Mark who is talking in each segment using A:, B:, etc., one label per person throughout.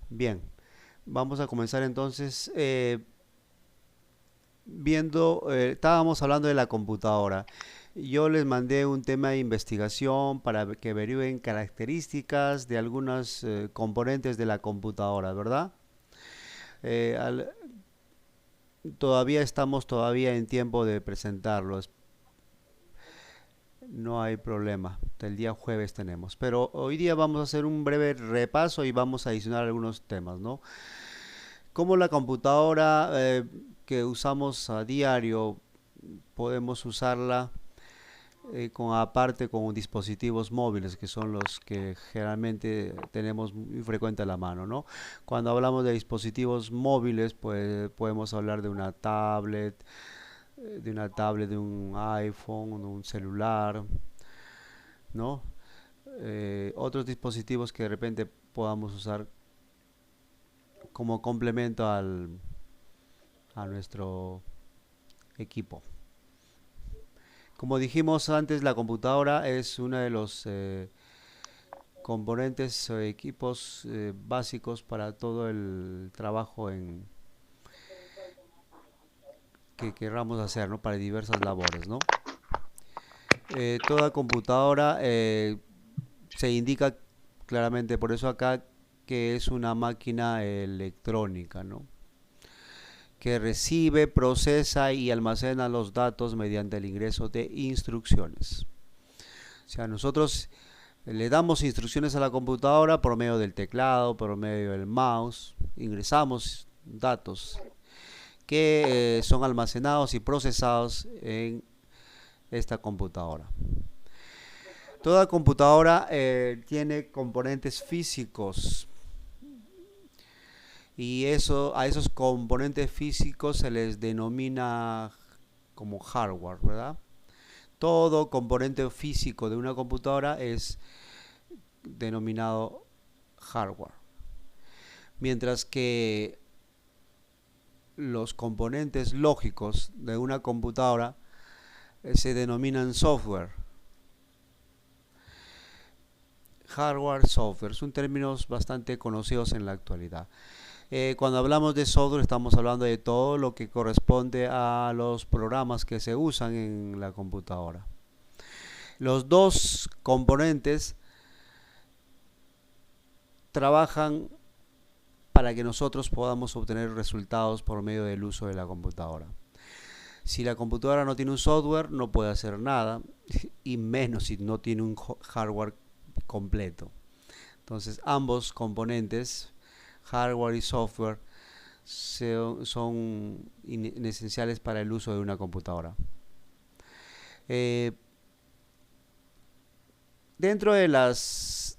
A: Bien, vamos a comenzar entonces estábamos hablando de la computadora. Yo les mandé un tema de investigación para que averigüen características de algunos componentes de la computadora, ¿verdad? Eh, al- Todavía estamos todavía en tiempo de presentarlos. No hay problema. Hasta el día jueves tenemos. Pero hoy día vamos a hacer un breve repaso y vamos a adicionar algunos temas, ¿no? Como la computadora que usamos a diario, podemos usarla aparte con dispositivos móviles, que son los que generalmente tenemos muy frecuente a la mano, ¿no? Cuando hablamos de dispositivos móviles, pues podemos hablar de un iPhone, de un celular, ¿no? Otros dispositivos que de repente podamos usar como complemento a nuestro equipo. Como dijimos antes, la computadora es uno de los componentes o equipos básicos para todo el trabajo que queramos hacer, ¿no? Para diversas labores, ¿no? Toda computadora se indica claramente, por eso acá, que es una máquina electrónica, ¿no? Que recibe, procesa y almacena los datos mediante el ingreso de instrucciones. O sea, nosotros le damos instrucciones a la computadora por medio del teclado, por medio del mouse, ingresamos datos que son almacenados y procesados en esta computadora. Toda computadora tiene componentes físicos y a esos componentes físicos se les denomina como hardware, ¿verdad? Todo componente físico de una computadora es denominado hardware. Mientras que los componentes lógicos de una computadora se denominan software. Hardware, software, son términos bastante conocidos en la actualidad. Cuando hablamos de software estamos hablando de todo lo que corresponde a los programas que se usan en la computadora. Los dos componentes trabajan para que nosotros podamos obtener resultados por medio del uso de la computadora. Si la computadora no tiene un software, no puede hacer nada, y menos si no tiene un hardware completo. Entonces, ambos componentes, hardware y software, son esenciales para el uso de una computadora. Eh, Dentro de las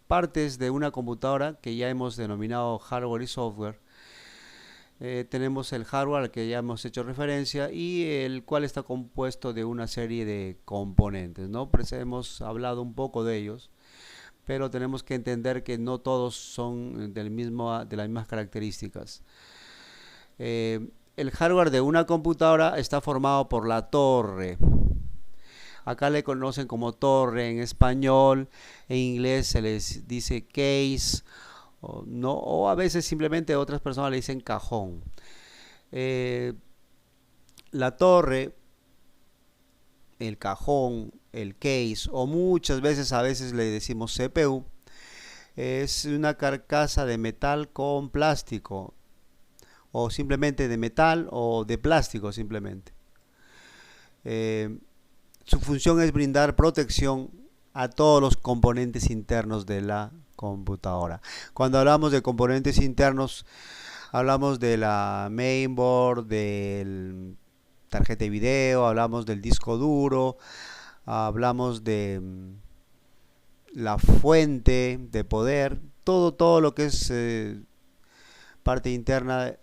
A: partes de una computadora que ya hemos denominado hardware y software, tenemos el hardware al que ya hemos hecho referencia y el cual está compuesto de una serie de componentes, ¿no? Pues hemos hablado un poco de ellos, pero tenemos que entender que no todos son de las mismas características. El hardware de una computadora está formado por la torre. Acá le conocen como torre en español, en inglés se les dice case, o, no, o a veces simplemente otras personas le dicen cajón. Eh, la torre, el cajón, el case, o muchas veces a veces le decimos CPU, es una carcasa de metal con plástico, o simplemente de metal o de plástico simplemente. Eh, Su función es brindar protección a todos los componentes internos de la computadora. Cuando hablamos de componentes internos, hablamos de la mainboard, del tarjeta de video, hablamos del disco duro, hablamos de la fuente de poder, todo lo que es parte interna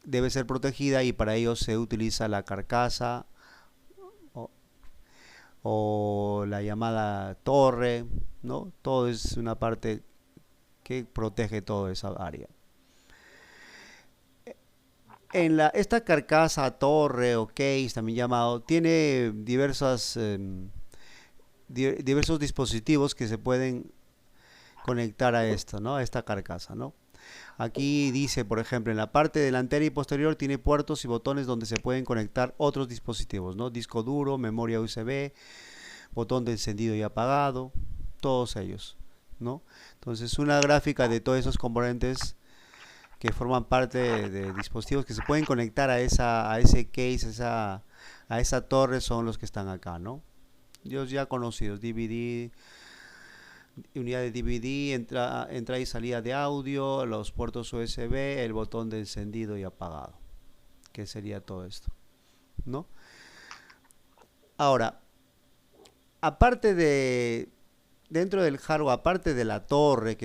A: debe ser protegida y para ello se utiliza la carcasa o, o la llamada torre, ¿no? Todo es una parte que protege toda esa área. Esta carcasa, torre o case, también llamado, tiene diversos dispositivos que se pueden conectar a esto, ¿no? A esta carcasa, ¿no? Aquí dice, por ejemplo, en la parte delantera y posterior tiene puertos y botones donde se pueden conectar otros dispositivos, ¿no? Disco duro, memoria USB, botón de encendido y apagado, todos ellos, ¿no? Entonces, una gráfica de todos esos componentes que forman parte de dispositivos que se pueden conectar a ese case, a esa torre, son los que están acá, ¿no? Ellos ya conocidos, DVD, unidad de DVD, entrada y salida de audio, los puertos USB, el botón de encendido y apagado, que sería todo esto, ¿no? Ahora, aparte de, dentro del hardware, aparte de la torre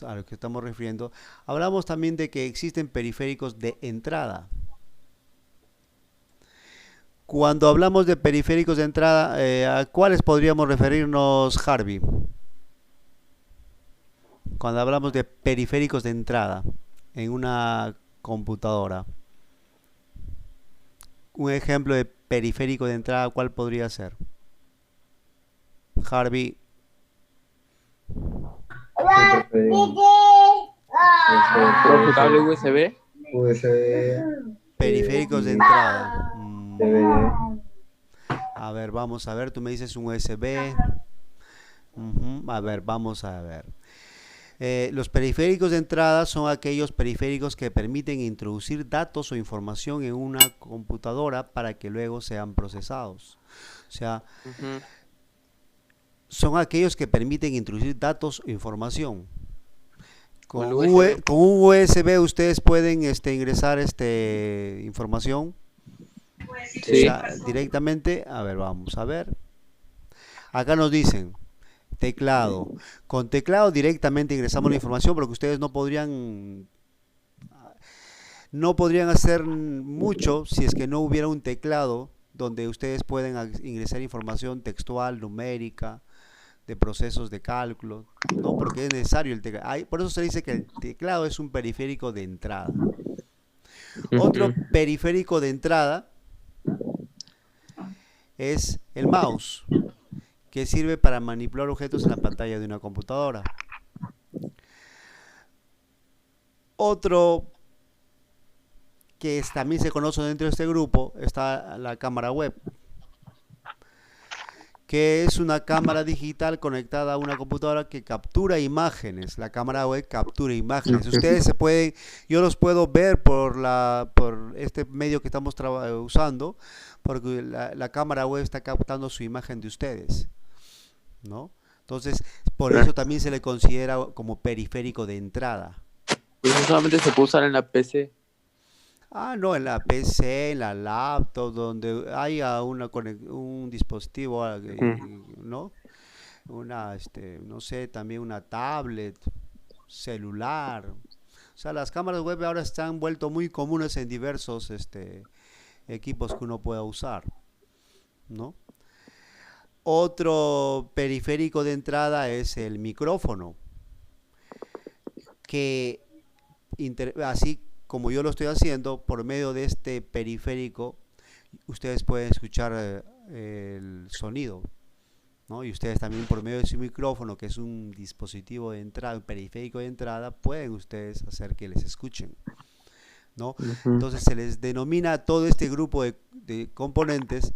A: a lo que estamos refiriendo, hablamos también de que existen periféricos de entrada. Cuando hablamos de periféricos de entrada, ¿a cuáles podríamos referirnos, Harvey? Cuando hablamos de periféricos de entrada en una computadora. Un ejemplo de periférico de entrada, ¿cuál podría ser? Harvey.
B: Cable USB.
A: Periféricos de entrada. A ver, vamos a ver. Tú me dices un USB. A ver, vamos a ver. Los periféricos de entrada son aquellos periféricos que permiten introducir datos o información en una computadora para que luego sean procesados. O sea, son aquellos que permiten introducir datos o información. Con un USB ustedes pueden ingresar información.
B: Sí.
A: O sea, directamente. A ver, vamos a ver. Acá nos dicen teclado. Con teclado directamente ingresamos la información porque ustedes no podrían hacer mucho si es que no hubiera un teclado donde ustedes pueden ingresar información textual, numérica, de procesos de cálculo, ¿no? Porque es necesario el teclado. Por eso se dice que el teclado es un periférico de entrada. Otro periférico de entrada es el mouse, que sirve para manipular objetos en la pantalla de una computadora. Otro que también se conoce dentro de este grupo está la cámara web, que es una cámara digital conectada a una computadora que captura imágenes. La cámara web captura imágenes. Ustedes yo los puedo ver por este medio que estamos usando, porque la cámara web está captando su imagen de ustedes, ¿no? Entonces, por eso también se le considera como periférico de entrada.
B: Pues solamente se puede usar en la PC.
A: No, en la PC, en la laptop, donde haya un dispositivo, ¿no? No sé, también una tablet, celular. O sea, las cámaras web ahora se han vuelto muy comunes en diversos equipos que uno pueda usar, ¿no? Otro periférico de entrada es el micrófono, que así como yo lo estoy haciendo, por medio de este periférico, ustedes pueden escuchar el sonido, ¿no? Y ustedes también por medio de su micrófono, que es un dispositivo de entrada, un periférico de entrada, pueden ustedes hacer que les escuchen, ¿no? Entonces se les denomina a todo este grupo de componentes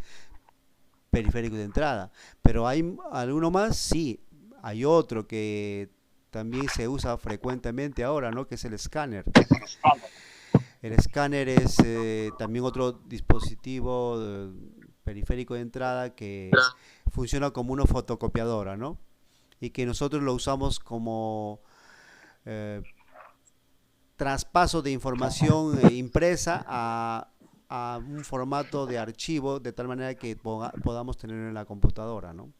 A: periféricos de entrada. Pero ¿hay alguno más? Sí, hay otro que también se usa frecuentemente ahora, ¿no? Que es el escáner. El escáner es también otro dispositivo periférico de entrada que funciona como una fotocopiadora, ¿no? Y que nosotros lo usamos como traspaso de información impresa a un formato de archivo, de tal manera que podamos tenerlo en la computadora, ¿no?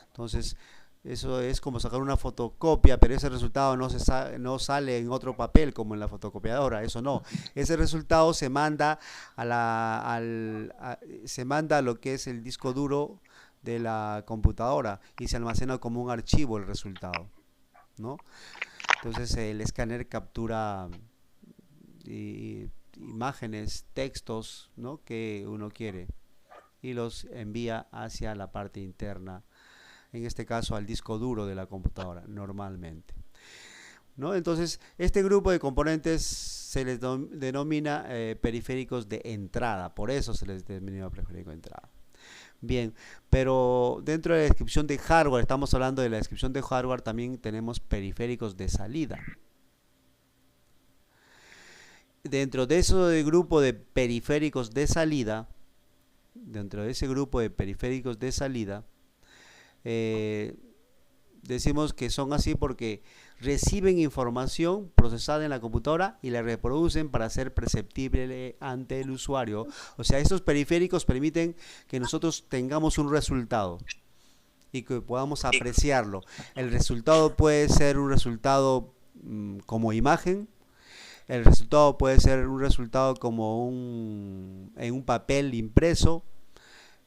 A: Entonces, eso es como sacar una fotocopia, pero ese resultado no sale en otro papel como en la fotocopiadora, eso no. Ese resultado se manda se manda a lo que es el disco duro de la computadora y se almacena como un archivo el resultado, ¿no? Entonces el escáner captura imágenes, textos, ¿no? Que uno quiere y los envía hacia la parte interna, en este caso al disco duro de la computadora, normalmente. ¿no? Entonces, este grupo de componentes se les denomina periféricos de entrada, por eso se les denomina periférico de entrada. Bien, pero dentro de la descripción de hardware, estamos hablando de la descripción de hardware, también tenemos periféricos de salida. Dentro de ese grupo de periféricos de salida, decimos que son así porque reciben información procesada en la computadora y la reproducen para ser perceptible ante el usuario. O sea, estos periféricos permiten que nosotros tengamos un resultado y que podamos apreciarlo. El resultado puede ser un resultado como imagen, el resultado puede ser un resultado como en un papel impreso,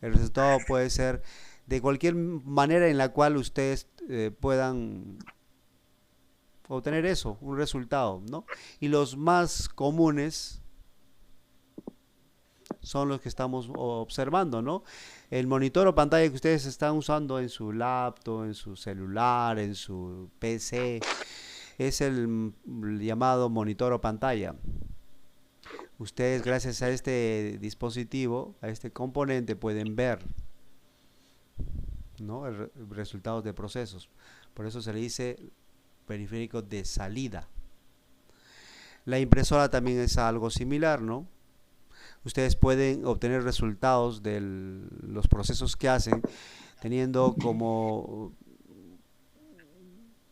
A: el resultado puede ser de cualquier manera en la cual ustedes puedan obtener eso, un resultado, ¿no? Y los más comunes son los que estamos observando, ¿no? El monitor o pantalla que ustedes están usando en su laptop, en su celular, en su PC, es el llamado monitor o pantalla. Ustedes, gracias a este dispositivo, a este componente, pueden ver, ¿no?, resultados de procesos. Por eso se le dice periférico de salida. La impresora también es algo similar, ¿no? Ustedes pueden obtener resultados de los procesos que hacen, teniendo como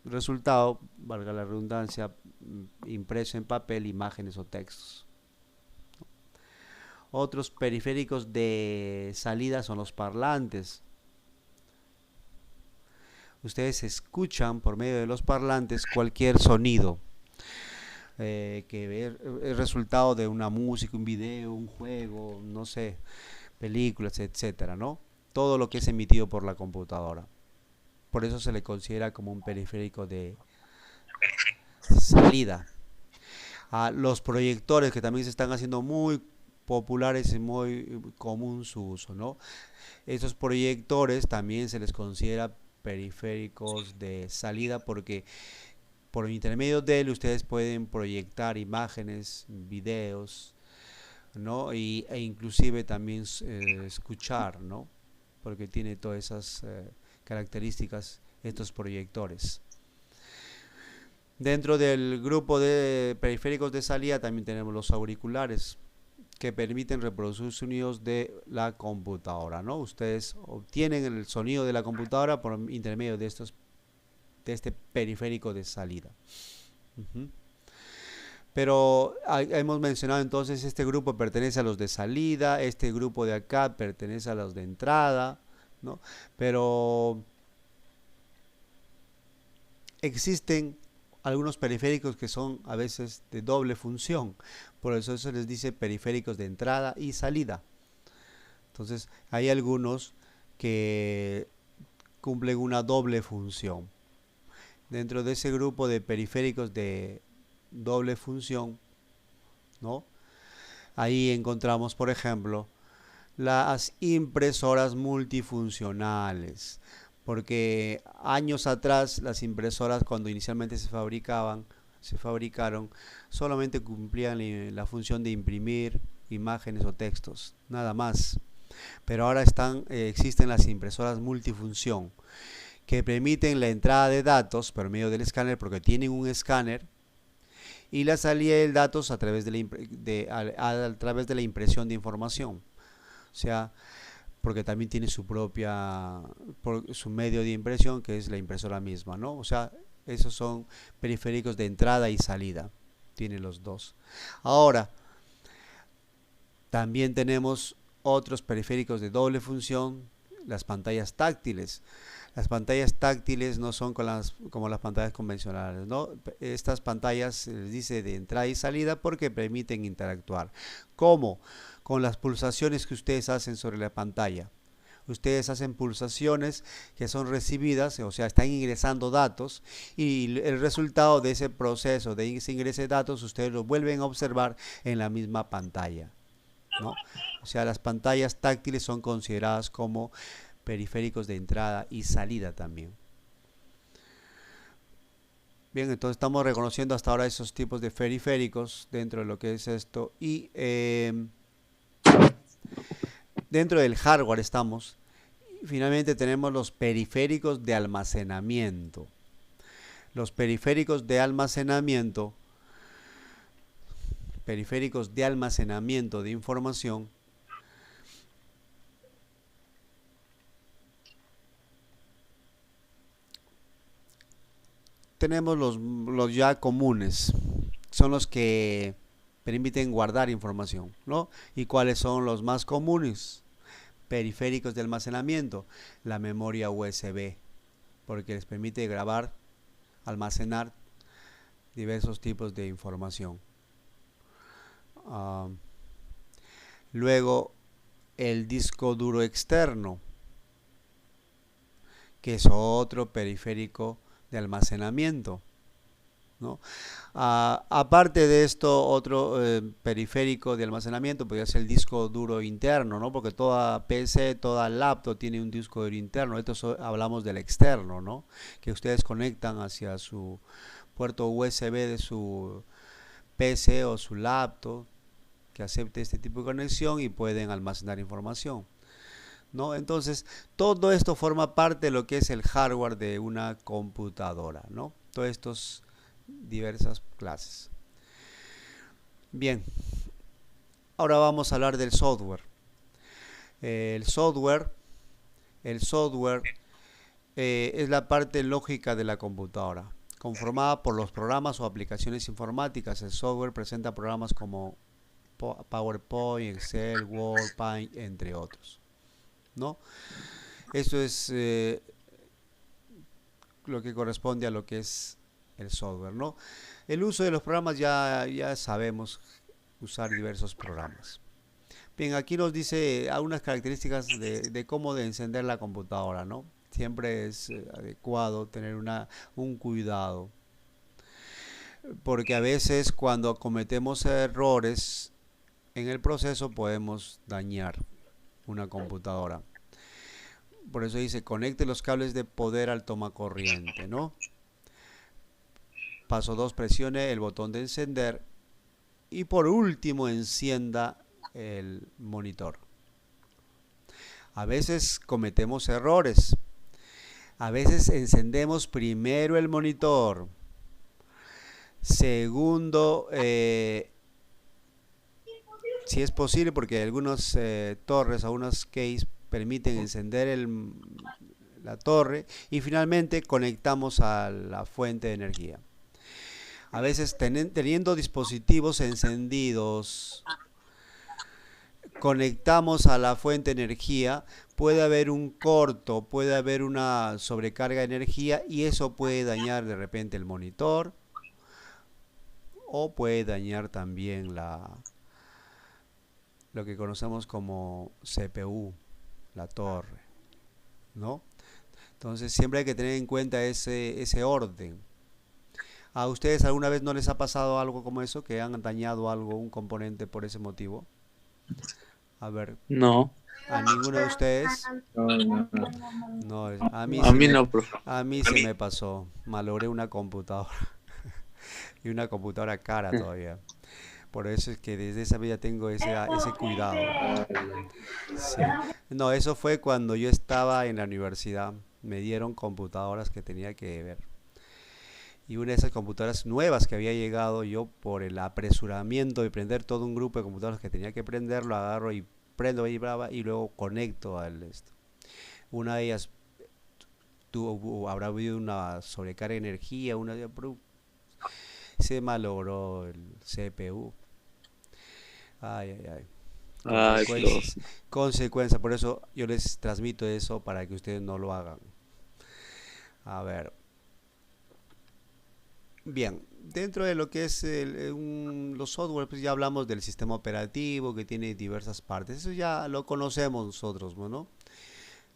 A: resultado, valga la redundancia, impreso en papel, imágenes o textos. Otros periféricos de salida son los parlantes. Ustedes escuchan por medio de los parlantes cualquier sonido que es resultado de una música, un video, un juego, no sé, películas, etcétera, ¿no? Todo lo que es emitido por la computadora. Por eso se le considera como un periférico de salida. Los proyectores, que también se están haciendo muy populares y muy común su uso, ¿no? Estos proyectores también se les considera periféricos de salida porque por intermedio de él ustedes pueden proyectar imágenes, videos, ¿no? E inclusive también escuchar, ¿no? Porque tiene todas esas características estos proyectores. Dentro del grupo de periféricos de salida también tenemos los auriculares, que permiten reproducir sonidos de la computadora, ¿no? Ustedes obtienen el sonido de la computadora por intermedio de este periférico de salida. Pero hemos mencionado entonces este grupo pertenece a los de salida, este grupo de acá pertenece a los de entrada, ¿no? Pero existen algunos periféricos que son a veces de doble función, por eso se les dice periféricos de entrada y salida. Entonces hay algunos que cumplen una doble función. Dentro de ese grupo de periféricos de doble función, ¿no?, ahí encontramos, por ejemplo, las impresoras multifuncionales. Porque años atrás las impresoras, cuando inicialmente se fabricaron, solamente cumplían la función de imprimir imágenes o textos, nada más. Pero ahora existen las impresoras multifunción, que permiten la entrada de datos por medio del escáner, porque tienen un escáner, y la salida de datos a través de la impresión de información. O sea, porque también tiene su medio de impresión, que es la impresora misma, ¿no? O sea, esos son periféricos de entrada y salida, tiene los dos. Ahora, también tenemos otros periféricos de doble función, las pantallas táctiles. Las pantallas táctiles no son como las pantallas convencionales, ¿no? Estas pantallas se les dice de entrada y salida porque permiten interactuar. ¿Cómo? Con las pulsaciones que ustedes hacen sobre la pantalla. Ustedes hacen pulsaciones que son recibidas, o sea, están ingresando datos, y el resultado de ese proceso de ese ingreso de datos ustedes lo vuelven a observar en la misma pantalla, ¿no? O sea, las pantallas táctiles son consideradas como periféricos de entrada y salida también. Bien, entonces estamos reconociendo hasta ahora esos tipos de periféricos dentro de lo que es esto. Y dentro del hardware estamos. Finalmente tenemos los periféricos de almacenamiento. Los periféricos de almacenamiento de información, tenemos los ya comunes, son los que permiten guardar información, ¿no? ¿Y cuáles son los más comunes? Periféricos de almacenamiento, la memoria USB, porque les permite grabar, almacenar diversos tipos de información. Ah, luego, el disco duro externo, que es otro periférico de almacenamiento, ¿no? Aparte de esto, otro periférico de almacenamiento podría ser el disco duro interno, ¿no? Porque toda PC, toda laptop tiene un disco duro interno. Hablamos del externo, ¿no? Que ustedes conectan hacia su puerto USB de su PC o su laptop, que acepte este tipo de conexión y pueden almacenar información, ¿no? Entonces, todo esto forma parte de lo que es el hardware de una computadora, ¿no? Todos estos diversas clases. Bien, ahora vamos a hablar del software. El software, el software es la parte lógica de la computadora, conformada por los programas o aplicaciones informáticas. El software presenta programas como PowerPoint, Excel, Word, Paint, entre otros, ¿no? Eso es lo que corresponde a lo que es el software, ¿no? El uso de los programas ya sabemos usar diversos programas. Bien, aquí nos dice algunas características de cómo de encender la computadora, ¿no? Siempre es adecuado tener un cuidado, porque a veces cuando cometemos errores en el proceso podemos dañar una computadora. Por eso dice, conecte los cables de poder al tomacorriente, ¿no? Paso 2, presione el botón de encender y por último encienda el monitor. A veces cometemos errores. A veces encendemos primero el monitor. Segundo, si es posible, porque algunos torres, algunos case permiten encender la torre y finalmente conectamos a la fuente de energía. A veces teniendo dispositivos encendidos, conectamos a la fuente de energía, puede haber un corto, puede haber una sobrecarga de energía y eso puede dañar de repente el monitor o puede dañar también lo que conocemos como CPU, la torre, ¿no? Entonces siempre hay que tener en cuenta ese orden. ¿A ustedes alguna vez no les ha pasado algo como eso, que han dañado algo, un componente por ese motivo? A ver,
B: No,
A: ¿a ninguno de ustedes?
B: no, no, no.
A: No,
B: A mí no, profe.
A: a mí se me pasó. Malogré una computadora y una computadora cara todavía. Por eso es que desde esa vez ya tengo ese cuidado. Sí. No, eso fue cuando yo estaba en la universidad. Me dieron computadoras que tenía que ver. Y una de esas computadoras nuevas que había llegado, yo por el apresuramiento de prender todo un grupo de computadoras que tenía que prender, lo agarro y prendo ahí brava y luego conecto al esto. Una de ellas habrá habido una sobrecarga de energía, se malogró el CPU. Ay, ay, ay.
B: Ay,
A: Consecuencias. Consecuencias. Por eso yo les transmito eso para que ustedes no lo hagan. A ver. Bien, dentro de lo que es los software, pues ya hablamos del sistema operativo que tiene diversas partes. Eso ya lo conocemos nosotros, ¿no?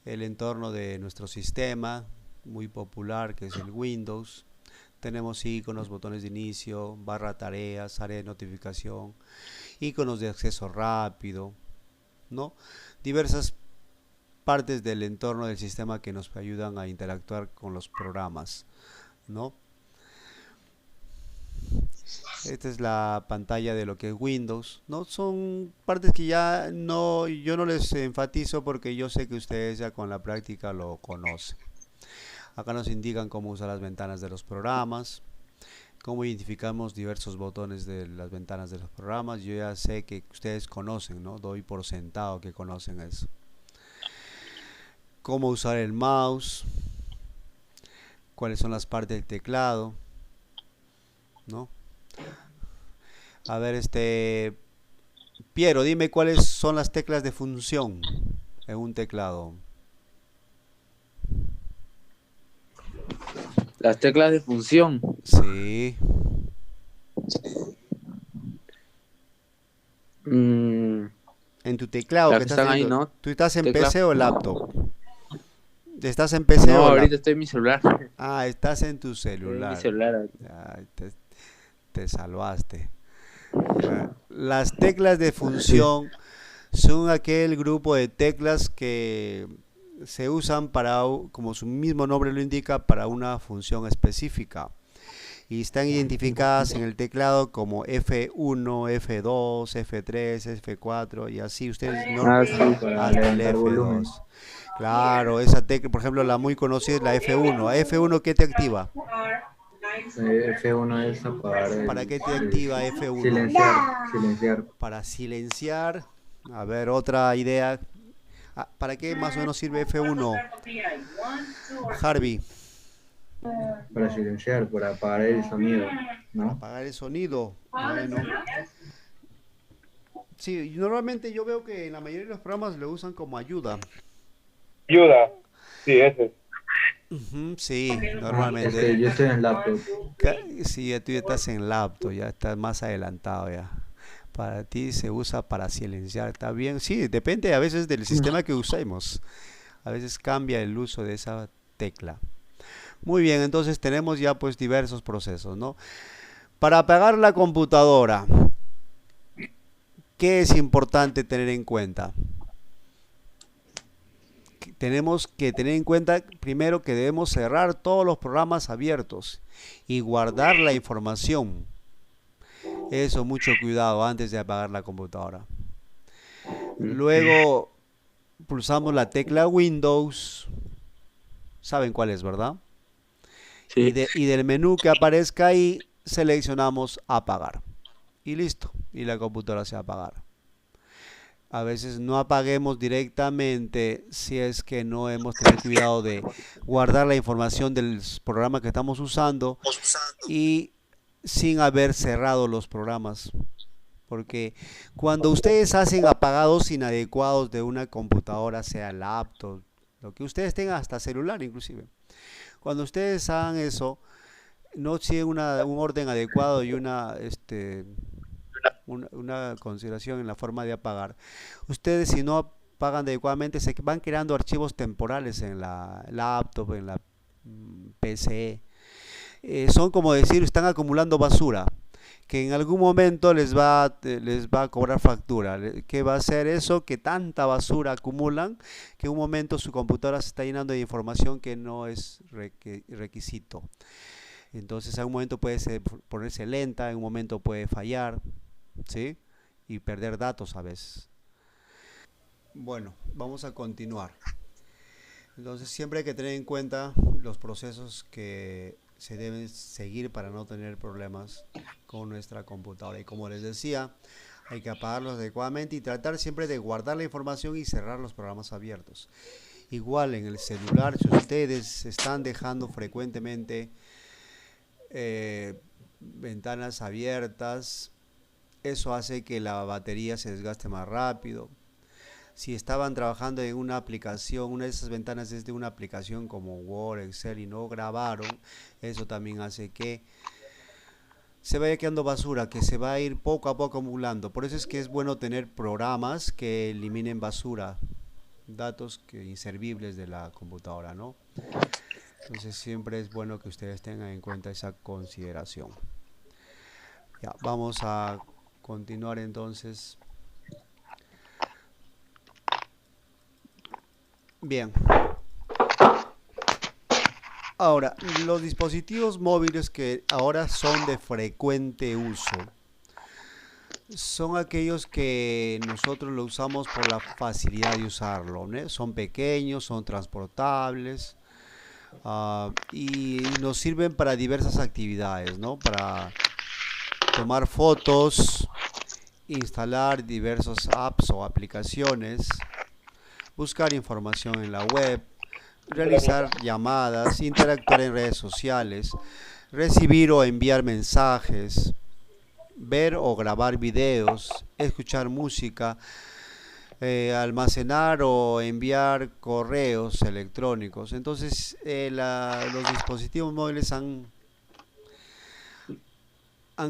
A: El entorno de nuestro sistema, muy popular, que es el Windows. Tenemos iconos, botones de inicio, barra tareas, área de notificación, iconos de acceso rápido, ¿no? Diversas partes del entorno del sistema que nos ayudan a interactuar con los programas, ¿no? Esta es la pantalla de lo que es Windows, ¿no? Son partes que ya no, yo no les enfatizo porque yo sé que ustedes ya con la práctica lo conocen. Acá nos indican cómo usar las ventanas de los programas, cómo identificamos diversos botones de las ventanas de los programas. Yo ya sé que ustedes conocen, ¿no? Doy por sentado que conocen eso. Cómo usar el mouse, cuáles son las partes del teclado, ¿no? A ver, Piero, dime cuáles son las teclas de función en un teclado.
B: Las teclas de función.
A: Sí,
B: Mm,
A: en tu teclado
B: las
A: que
B: que
A: estás
B: están ahí,
A: teniendo.
B: ¿no?
A: ¿Tú estás en
B: Teclas.
A: PC o laptop? ¿Estás en PC
B: No,
A: o
B: ahorita
A: laptop?
B: estoy en mi celular.
A: Ah, estás en tu
B: Estoy en mi
A: celular.
B: celular ahorita.
A: Ay, te salvaste. Las teclas de
B: Sí.
A: función son aquel grupo de teclas que se usan para, como su mismo nombre lo indica, para una función específica. Y están identificadas en el teclado como F1, F2, F3, F4 y así ustedes no
B: Ah, sí.
C: Para
A: hasta el
C: levantar volumen.
A: F2. Claro, esa tecla, por ejemplo, la muy conocida es la F1. ¿A F1 qué te activa?
C: F1 es apagar
A: ¿Para qué te activa F1?
C: silenciar.
A: Para silenciar. A ver, otra idea. Ah, ¿para qué más o menos sirve F1? Harvey,
C: Para silenciar, para apagar el sonido,
A: para
C: ¿no?
A: apagar el sonido. Bueno, sí, normalmente yo veo que en la mayoría de los programas lo usan como ayuda.
D: Ayuda. Sí, ese.
A: Ujú, sí,
C: Es que
A: normalmente.
C: yo estoy en laptop.
A: Sí, ya tú ya estás en laptop, ya estás más adelantado ya. Para ti se usa para silenciar, ¿está bien? Sí, depende a veces del sistema que usemos. A veces cambia el uso de esa tecla. Muy bien, entonces tenemos ya pues diversos procesos, ¿no? Para apagar la computadora, ¿qué es importante tener en cuenta? Tenemos que tener en cuenta primero que debemos cerrar todos los programas abiertos y guardar la información. Eso, mucho cuidado antes de apagar la computadora.
B: Mm,
A: Luego pulsamos la tecla Windows. ¿Saben cuál es, verdad? Y,
B: sí.
A: y del menú que aparezca ahí seleccionamos apagar. Y listo. Y la computadora se va a apagar. A veces no apaguemos directamente si es que no hemos tenido cuidado de guardar la información del programa que estamos usando y sin haber cerrado los programas. Porque cuando ustedes hacen apagados inadecuados de una computadora, sea laptop, lo que ustedes tengan, hasta celular inclusive, cuando ustedes hagan eso, no siguen un orden adecuado y una consideración en la forma de apagar. Ustedes si no apagan adecuadamente se van creando archivos temporales en la laptop, en la PC. Son como decir, están acumulando basura que en algún momento les va a cobrar factura. ¿Qué va a hacer eso? Que tanta basura acumulan que en un momento su computadora se está llenando de información que no es requisito. Entonces, en un momento puede ponerse lenta, en un momento puede fallar, ¿sí? Y perder datos a veces. Bueno, vamos a continuar. Entonces, siempre hay que tener en cuenta los procesos que se deben seguir para no tener problemas con nuestra computadora. Y como les decía, hay que apagarlos adecuadamente y tratar siempre de guardar la información y cerrar los programas abiertos. Igual en el celular, si ustedes están dejando frecuentemente ventanas abiertas, eso hace que la batería se desgaste más rápido. Si estaban trabajando en una aplicación, una de esas ventanas es de una aplicación como Word, Excel y no grabaron, eso también hace que se vaya quedando basura, que se va a ir poco a poco acumulando. Por eso es que es bueno tener programas que eliminen basura, datos inservibles de la computadora, ¿no? Entonces siempre es bueno que ustedes tengan en cuenta esa consideración. Ya, vamos a continuar entonces. Bien. Ahora, los dispositivos móviles que ahora son de frecuente uso son aquellos que nosotros lo usamos por la facilidad de usarlo, ¿no? Son pequeños, son transportables, y nos sirven para diversas actividades, ¿no? Para tomar fotos, instalar diversos apps o aplicaciones, buscar información en la web, realizar llamadas, interactuar en redes sociales, recibir o enviar mensajes, ver o grabar videos, escuchar música, almacenar o enviar correos electrónicos. Entonces, los dispositivos móviles han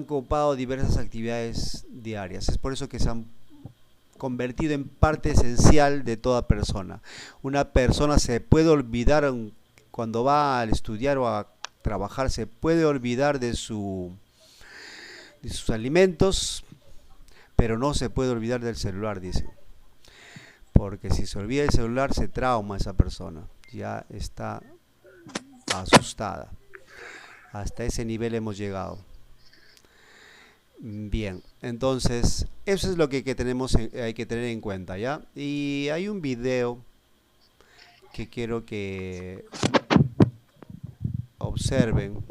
A: copado diversas actividades diarias. Es por eso que se han convertido en parte esencial de toda persona. Una persona se puede olvidar cuando va a estudiar o a trabajar, se puede olvidar de sus alimentos, pero no se puede olvidar del celular, dice. Porque si se olvida el celular, se trauma esa persona. Ya está asustada. Hasta ese nivel hemos llegado. Bien, entonces eso es lo que hay que tener en cuenta, ¿ya? Y hay un video que quiero que observen.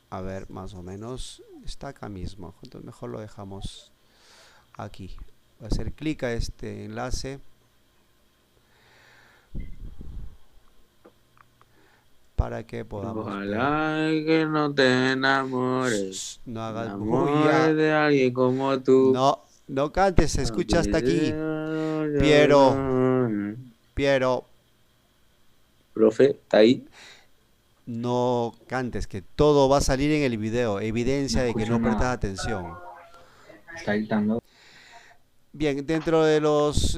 A: A ver, más o menos está acá mismo. Entonces mejor lo dejamos aquí. Voy a hacer clic a este enlace para que podamos ver.
B: Ojalá que no te enamores.
A: No hagas
B: Enamores
A: bulla.
B: de alguien como tú.
A: No cantes, se escucha hasta aquí. Piero,
B: Profe, ¿está ahí?
A: no cantes, que todo va a salir en el video, evidencia
C: No
A: de que
C: escucho
A: no prestas
C: nada.
A: atención.
C: Está dictando.
A: Bien, dentro de los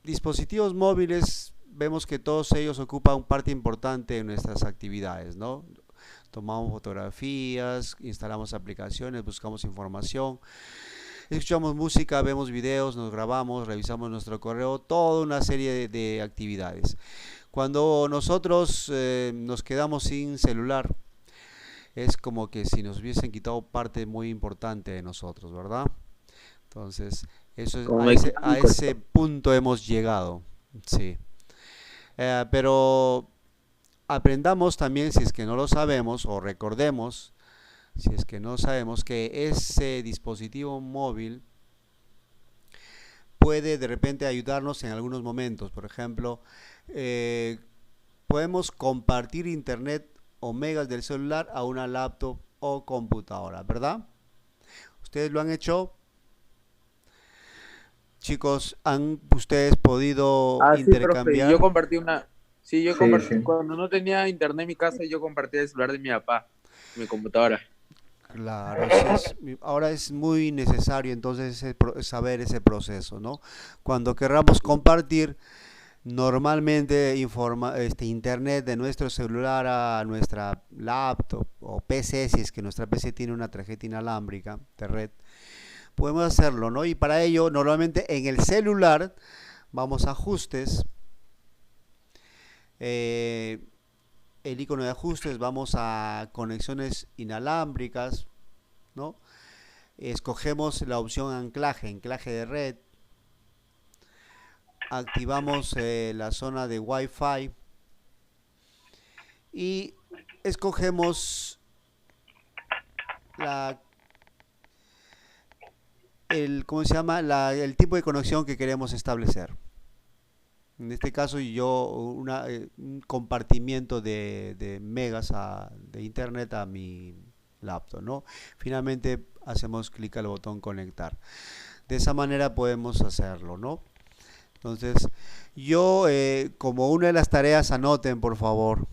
A: dispositivos móviles vemos que todos ellos ocupan parte importante en nuestras actividades, ¿no? Tomamos fotografías, instalamos aplicaciones, buscamos información, escuchamos música, vemos videos, nos grabamos, revisamos nuestro correo, toda una serie de actividades. Cuando nosotros nos quedamos sin celular, es como que si nos hubiesen quitado parte muy importante de nosotros, ¿verdad? Entonces, eso es,
B: Como
A: a
B: mecánico.
A: ese punto hemos llegado, sí. Pero aprendamos también, si es que no lo sabemos, o recordemos, si es que no sabemos, que ese dispositivo móvil puede de repente ayudarnos en algunos momentos. Por ejemplo, podemos compartir internet o megas del celular a una laptop o computadora, ¿verdad? ¿Ustedes lo han hecho? Chicos, ¿han ustedes podido
B: Ah, sí, profe.
A: intercambiar?
B: Yo compartí una. Sí, yo
C: Sí,
B: compartí.
C: sí.
B: Cuando no tenía internet en mi casa, yo compartía el celular de mi papá, mi computadora.
A: Claro, ahora es muy necesario entonces saber ese proceso, ¿no? Cuando querramos compartir, normalmente internet de nuestro celular a nuestra laptop o PC, si es que nuestra PC tiene una tarjeta inalámbrica de red, podemos hacerlo, ¿no? Y para ello, normalmente en el celular vamos a ajustes, el icono de ajustes, vamos a conexiones inalámbricas, ¿no? Escogemos la opción anclaje de red, activamos la zona de Wi-Fi y escogemos ¿cómo se llama? El tipo de conexión que queremos establecer. En este caso un compartimiento de megas de internet a mi laptop, ¿no? Finalmente hacemos clic al botón conectar. De esa manera podemos hacerlo, ¿no? Entonces, como una de las tareas, anoten por favor.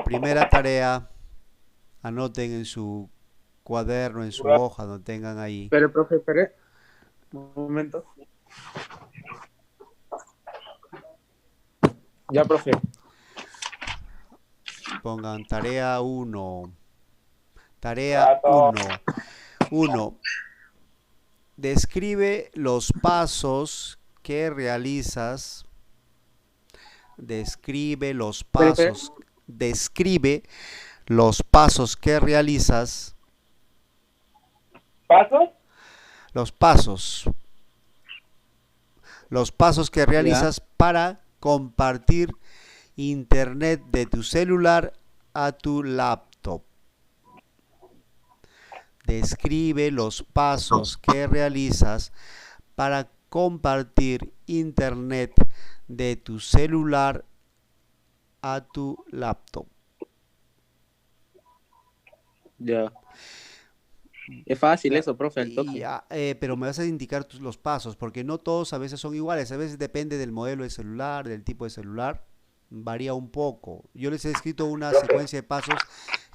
A: Primera tarea, anoten en su cuaderno, en su hoja, donde tengan ahí.
B: Pero, profe, espere un momento. Ya, profe.
A: Pongan tarea 1. Tarea 1. 1. Describe los pasos que realizas. Describe los
B: Espera,
A: pasos. Describe los pasos que realizas.
D: ¿Pasos?
A: Los pasos. Los pasos que realizas para compartir internet de tu celular a tu laptop. Describe los pasos que realizas para compartir internet de tu celular a tu laptop.
B: Ya. Es fácil eso, profe, al toque.
A: Pero me vas a indicar los pasos, porque no todos a veces son iguales, a veces depende del modelo de celular, del tipo de celular, varía un poco. Yo les he escrito una secuencia de pasos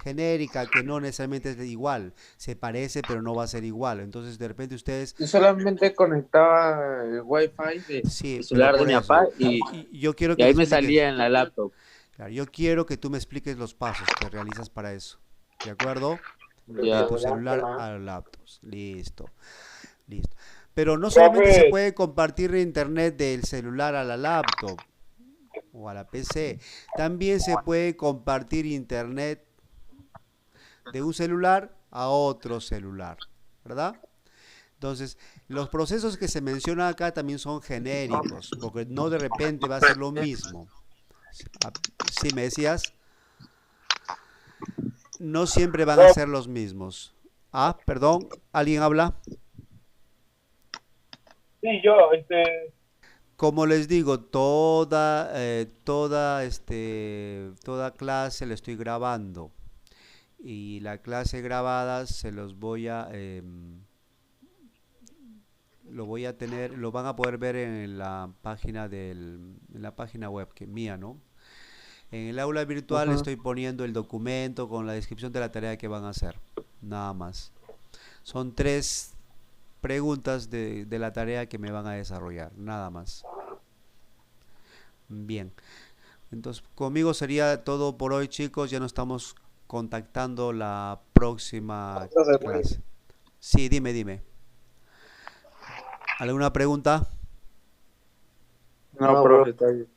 A: genérica que no necesariamente es igual, se parece pero no va a ser igual. Entonces de repente ustedes,
B: Yo solamente conectaba el wifi del
A: sí, pero
B: celular de
A: por
B: mi
A: eso,
B: papá y
A: yo quiero
B: y
A: que
B: ahí
A: me
B: me
A: expliques,
B: salía en la laptop.
A: claro, yo quiero que tú me expliques los pasos que realizas para eso, ¿de acuerdo? De
B: Ya.
A: tu celular al laptop. Listo, listo. Pero no solamente se
D: Profe,
A: puede compartir internet del celular a la laptop o a la PC, también se puede compartir internet de un celular a otro celular, ¿verdad? Entonces, los procesos que se mencionan acá también son genéricos, porque no de repente va a ser lo mismo. Si me decías, no siempre van a ser los mismos. Ah, perdón, ¿alguien habla?
D: sí, yo,
A: Como les digo, toda clase la estoy grabando y la clase grabada se los voy a, lo voy a tener, lo van a poder ver en la página en la página web que mía, ¿no? En el aula virtual
B: Ajá.
A: estoy poniendo el documento con la descripción de la tarea que van a hacer, nada más. Son 3 preguntas de la tarea que me van a desarrollar, nada más. Bien, entonces conmigo sería todo por hoy, chicos. Ya nos estamos contactando la próxima clase. Sí, dime. ¿Alguna pregunta?
B: No, profe, está bien.